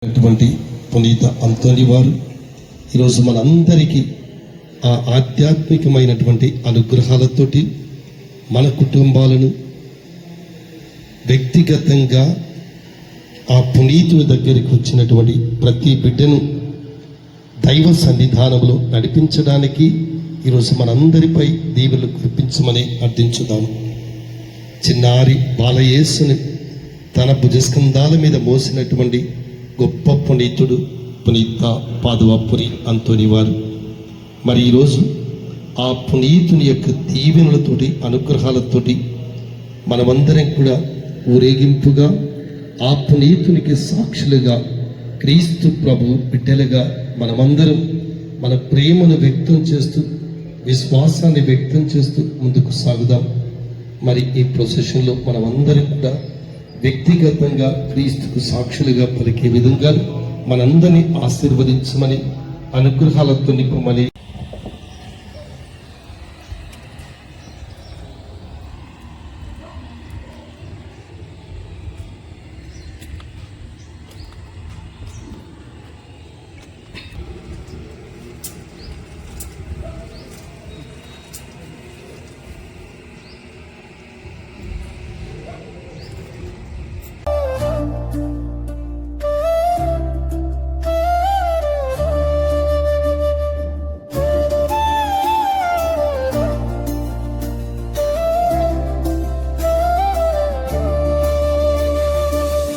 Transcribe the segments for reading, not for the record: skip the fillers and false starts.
అటువంటి పునీత అంతోని వారు ఈరోజు మనందరికీ ఆ ఆధ్యాత్మికమైనటువంటి అనుగ్రహాలతోటి మన కుటుంబాలను వ్యక్తిగతంగా ఆ పునీతుని దగ్గరికి వచ్చినటువంటి ప్రతి బిడ్డను దైవ సన్నిధానంలో నడిపించడానికి ఈరోజు మనందరిపై దీవెనలు కురిపించమని అర్థించుదాము. చిన్నారి బాలయేసుని తన భుజస్కంధాల మీద మోసినటువంటి గొప్ప పునీతుడు పునీత పాదువాపురి అంతోని వారు. మరి ఈరోజు ఆ పునీతుని యొక్క దీవెనలతోటి అనుగ్రహాలతోటి మనమందరం కూడా ఊరేగింపుగా ఆ పునీతునికి సాక్షులుగా క్రీస్తు ప్రభు బిడ్డలుగా మనమందరం మన ప్రేమను వ్యక్తం చేస్తూ విశ్వాసాన్ని వ్యక్తం చేస్తూ ముందుకు సాగుదాం. మరి ఈ ప్రొసెషన్లో మనమందరం కూడా వ్యక్తిగతంగా క్రీస్తుకు సాక్షులుగా పలికే విధంగా మనందరినీ ఆశీర్వదించమని అనుగ్రహాలతో నింపమని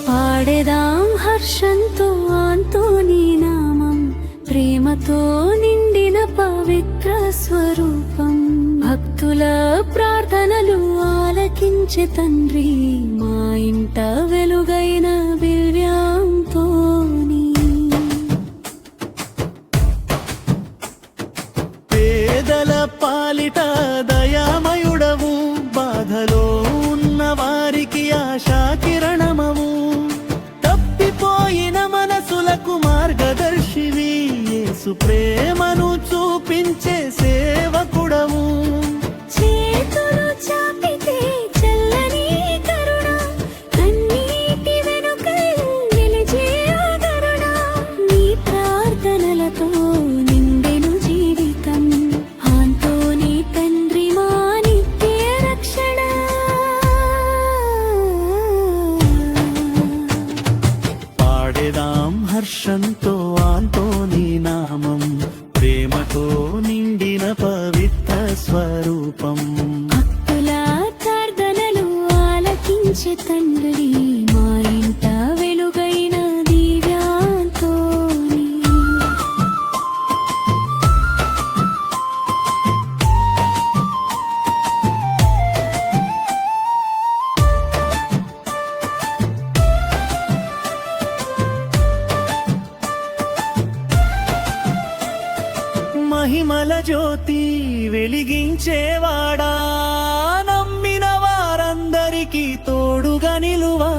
పాడేదాం హర్షంతో అంతోని నామం, ప్రేమతో నిండిన పవిత్ర స్వరూపం. భక్తుల ప్రార్థనలు ఆలకించే తండ్రి, మా ఇంట వెలుగైన దివ్యాంతోని. పేదల పాలిట దయామయుడవు, బాధలో ఉన్న వారికి ఆశా కిరణమవు. తప్పిపోయిన మనసులకు మార్గదర్శివి, యేసు ప్రేమను చూపించే సేవకుడవు. చేతులు చాపితే చల్లని కరుణ, కన్నీటి వెనుక నిలిచే ఆదరణ. నీ ప్రార్థనలతో నిండెను జీవితం, అంతోని తండ్రి మా నిత్య రక్షణ. పాడేదాం హర్షంతో అంతోని నామం, ప్రేమతో నిండిన పవిత్ర స్వరూపం. భక్తుల ప్రార్థనలు ఆలకించే తండ్రి, మా ఇంట వెలుగైన దివ్యాంతోని. మహిమల జ్యోతి వెలిగించేవాడా, నమ్మిన వారందరికీ తోడుగా నిలువా.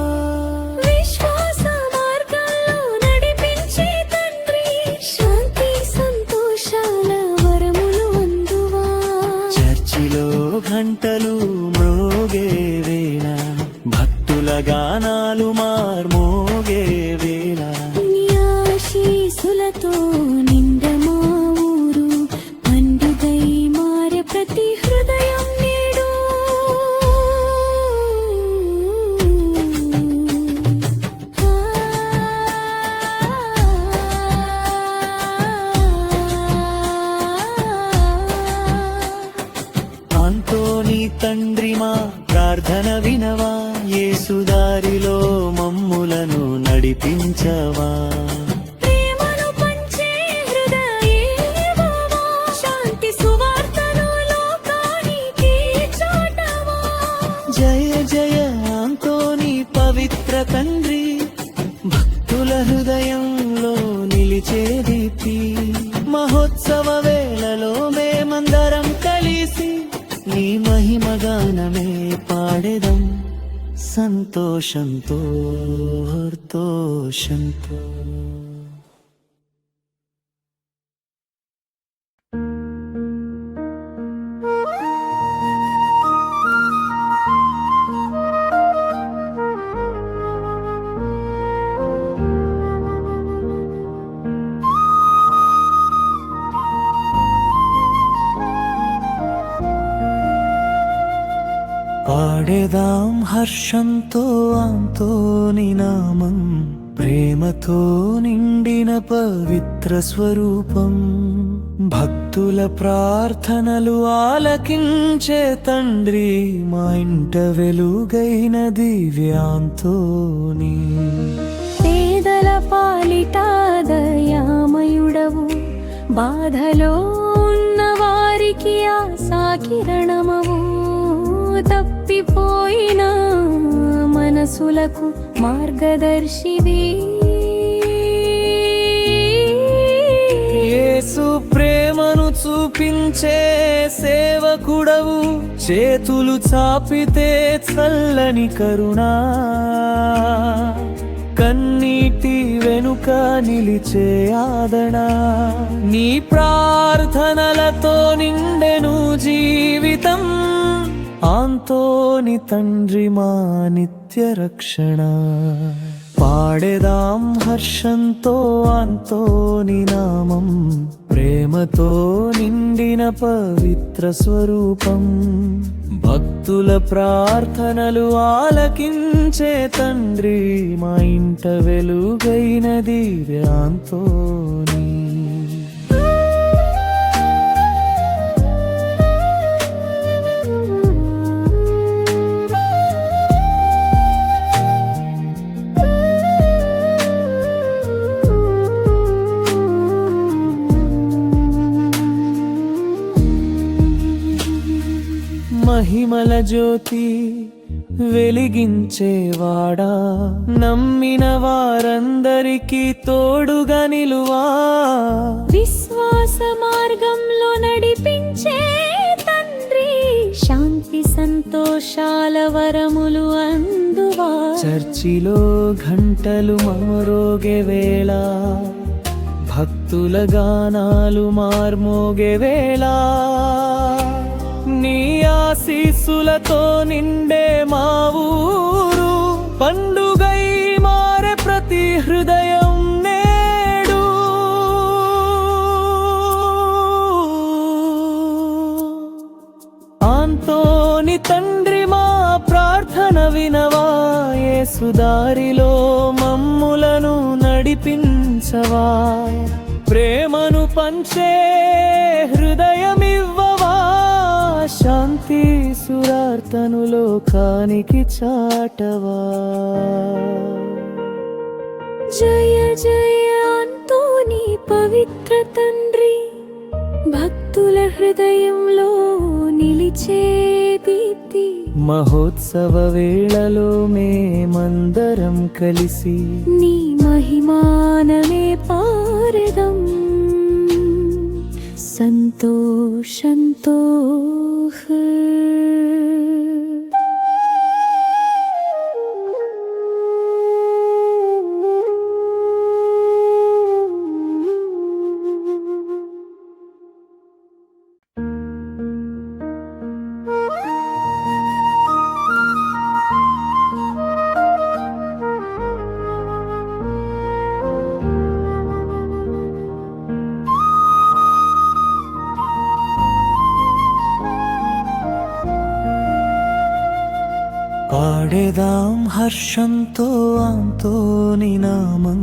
విశ్వాస మార్గాల్లో నడిపించే తండ్రి, శాంతి సంతోషాల వరములు అందువా. చర్చిలో గంటలు మ్రోగే వేళ, భక్తుల గానాలు మార్మోగే వేళ. నీ ఆశీస్సులతో నిండ మా ఊరు, పండుగై మారే ప్రతి హృదయం నేడు. అంతోని తండ్రి మా ప్రార్థన వినవా, యేసు దారిలో మమ్ములను నడిపించవా. ప్రేమను పంచే హృదయేవవా, శాంతి సువార్తను లోకానికి చాటవా. జయ జయ అంతోని పవిత్ర తండ్రి, భక్తుల హృదయంలో నిలిచే దీప్తి. మహోత్సవ వేళలో మేమందరం కలిసి నీ మహిమ గానమే పాడెదం, సంతోషంతో హర్షంతో. హర్షంతో ఆంతోని నామం ప్రేమతో నిండిన పవిత్ర స్వరూపం భక్తుల ప్రార్థనలు ఆలకించే తండ్రి మా ఇంట వెలుగైన దివ్యాంతోని పేదల పాలిట దయామయుడవు బాధలో ఉన్న వారికి ఆశాకిరణమవు తప్పిపోయిన మనసులకు మార్గదర్శివి యేసు ప్రేమను చూపించే సేవకుడవు చేతులు చాపితే చల్లని కరుణా కన్నీటి వెనుక నిలిచే ఆదరణ నీ ప్రార్థనలతో నిండెను జీవితం ఆంతోని తండ్రి మా నిత్య రక్షణ పాడేదాం హర్షంతో ఆంతోని నామం ప్రేమతో నిండిన పవిత్ర స్వరూపం భక్తుల ప్రార్థనలు ఆలకించే తండ్రి మా ఇంట వెలుగైన దివ్యాంతోని మహిమల జ్యోతి వెలిగించేవాడా నమ్మిన వారందరికీ తోడుగా నిలువా విశ్వాస మార్గంలో నడిపించే తండ్రి శాంతి సంతోషాల వరములు అందువా చర్చిలో ఘంటలు మమరోగే వేళ భక్తుల గానాలు మార్మోగే వేళ నీ ఆశీస్సులతో నిండే మా ఊరు పండుగై మారే ప్రతి హృదయం నేడు ఆంతోని తండ్రి మా ప్రార్థన వినవా యేసు దారిలో మమ్ములను నడిపించవా ప్రేమను పంచే హృదయమివ్వవా శాంతి సురార్తను లోకానికి చాటవా జయ జయ అంతోని పవిత్ర తండ్రి భక్తుల హృదయంలో నిలిచే దీప్తి మహోత్సవ వేళలో మేమందరం కలిసి నీ మహిమానమే పారదం సంతోషంతో పాడేదాం హర్షంతో ఆంతోని నామం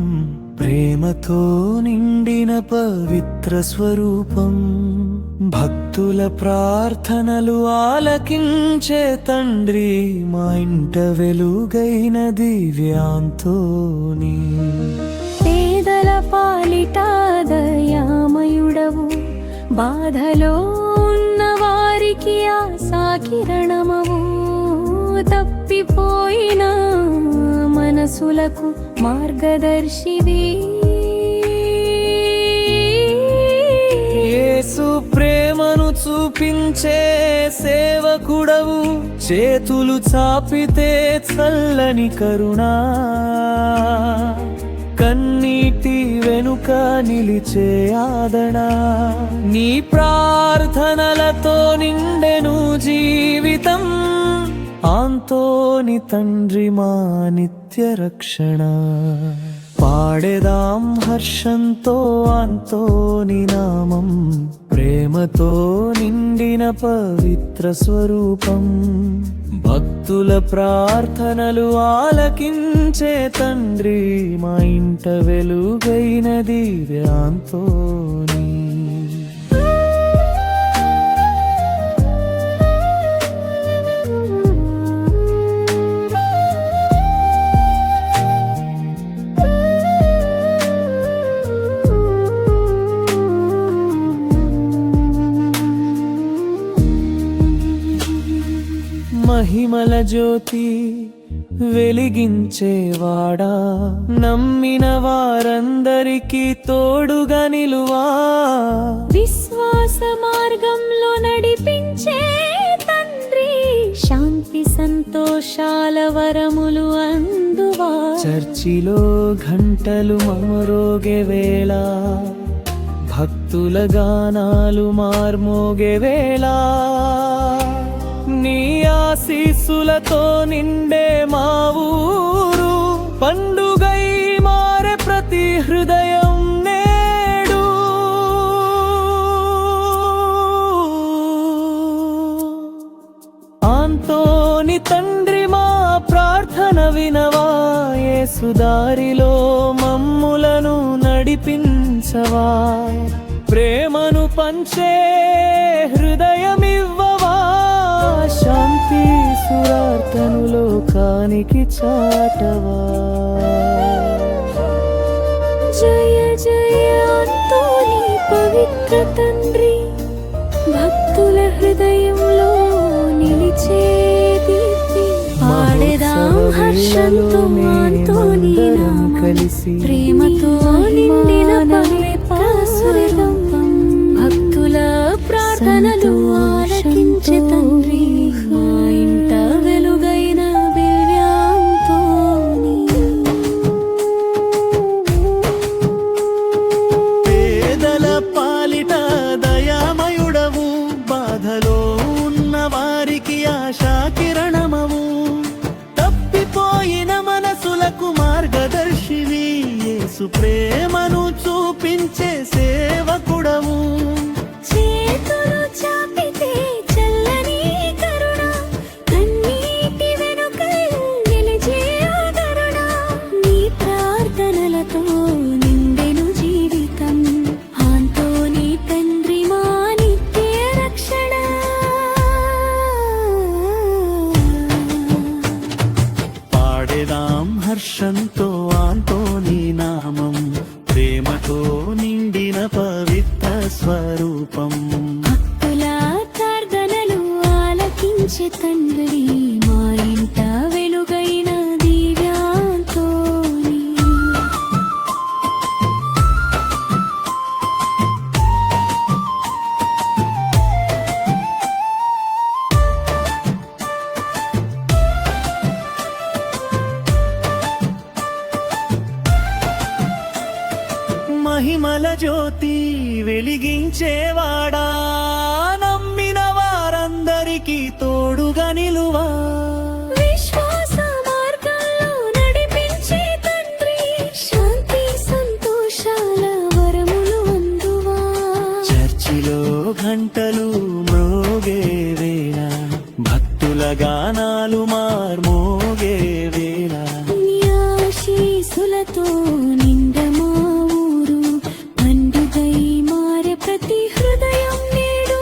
ప్రేమతో నిండిన పవిత్ర స్వరూపం భక్తుల ప్రార్థనలు ఆలకించే తండ్రి మా ఇంట వెలుగైన దివ్యాంతోని పేదల పాలిట దయామయుడవు బాధలో ఉన్న వారికి ఆశాకిరణమవు తప్పిపోయిన మనసులకు మార్గదర్శివి యేసు ప్రేమను చూపించే సేవకుడవు చేతులు చాపితే చల్లని కరుణా కన్నీటి వెనుక నిలిచే ఆదరణ నీ ప్రార్థనలతో నిండెను జీవితం ఆంతోని తండ్రి మా నిత్య రక్షణ పాడేదాం హర్షంతో ఆంతోని నామం ప్రేమతో నిండిన పవిత్ర స్వరూపం భక్తుల ప్రార్థనలు ఆలకించే తండ్రి మా ఇంట వెలుగైన దివ్యాంతోని. మహిమల జ్యోతి వెలిగించేవాడా, నమ్మిన వారందరికీ తోడుగా నిలువా. విశ్వాస మార్గంలో నడిపించే తండ్రి, శాంతి సంతోషాల వరములు అందువా. చర్చిలో ఘంటలు మమరోగే వేళ, భక్తుల గానాలు మార్మోగే వేళ, నీ ఆశీస్సులతో నిండే మా ఊరు, పండుగై మారే ప్రతి హృదయం నేడు. ఆంతోని తండ్రి మా ప్రార్థన వినవా, యేసు దారిలో మమ్ములను నడిపించవా. ప్రేమను పంచే హృదయమివ్వవా, శాంతి సురార్తను లోకానికి చాటవా. జయ జయ అంతోని పవిత్ర తండ్రి, భక్తుల హృదయంలో నిలిచే దీప్తి. పాడెదాం హర్షంతో అంతోని నామం, కలిసి ప్రేమతో నిండిన పవిత్ర స్వరం. భక్తుల ప్రార్థనలు ఆలకించే తండ్రి, మా ఇంట వెలుగైన దివ్యాంతోని. పేదల పాలిట దయామయుడవు, బాధలో ఉన్న వారికి ఆశా కిరణమవు. తప్పిపోయిన మనసులకు మార్గదర్శివి, యేసు ప్రేమను చూపించే సేవకుడవు. చేతులు చాపితే చల్లని కరుణ, కన్నీటి వెనుక నిలిచే ఆదరణ. నీ ప్రార్థనలతో నిండెను జీవితం, ఆంతోని తండ్రి మా నిత్య రక్షణ. పాడేదాం హర్షంతో ఆంతోని నామం, ప్రేమతో నిండిన పవిత్ర స్వరూపం. భక్తుల ప్రార్థనలు ఆలకించే తండ్రి, మా ఇంట వెలుగైన దివ్యాంతోని. మహిమల జ్యోతి వెలిగించేవాడా, నమ్మిన వారందరికీ తోడుగా నిలువా. విశ్వాస మార్గంలో నడిపించే తండ్రి, శాంతి సంతోషాల వరములు అందువా. చర్చిలో ఘంటలు మ్రోగే వేళ, భక్తుల గానాలు మార్మోగే వేళ, నీ ఆశీస్సులతో నిండ మా ఊరు, పండుగై మారే ప్రతి హృదయం నేడు.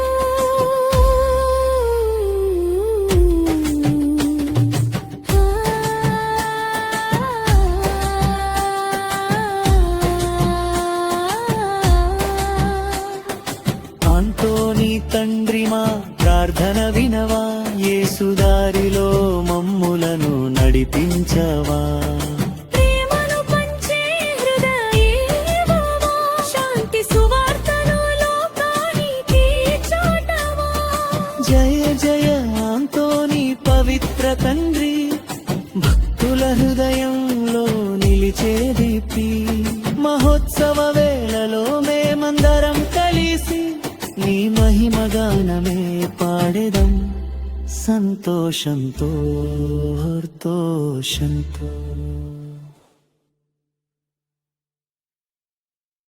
ఆంతోని తండ్రి మా ప్రార్థన వినవా, యేసు దారిలో మమ్ములను నడిపించవా. ప్రేమను పంచే హృదయమా, శాంతి సువార్తను లోకానికి చాటవా. జయ జయ ఆంతోని పవిత్ర తండ్రి, భక్తుల హృదయంలో నిలిచే దీప్తి. మహోత్సవ వేళలో మేమందరం కలిసి నీ మహిమ గానమే పాడెదం, సంతోషంతో హర్తోషంతో.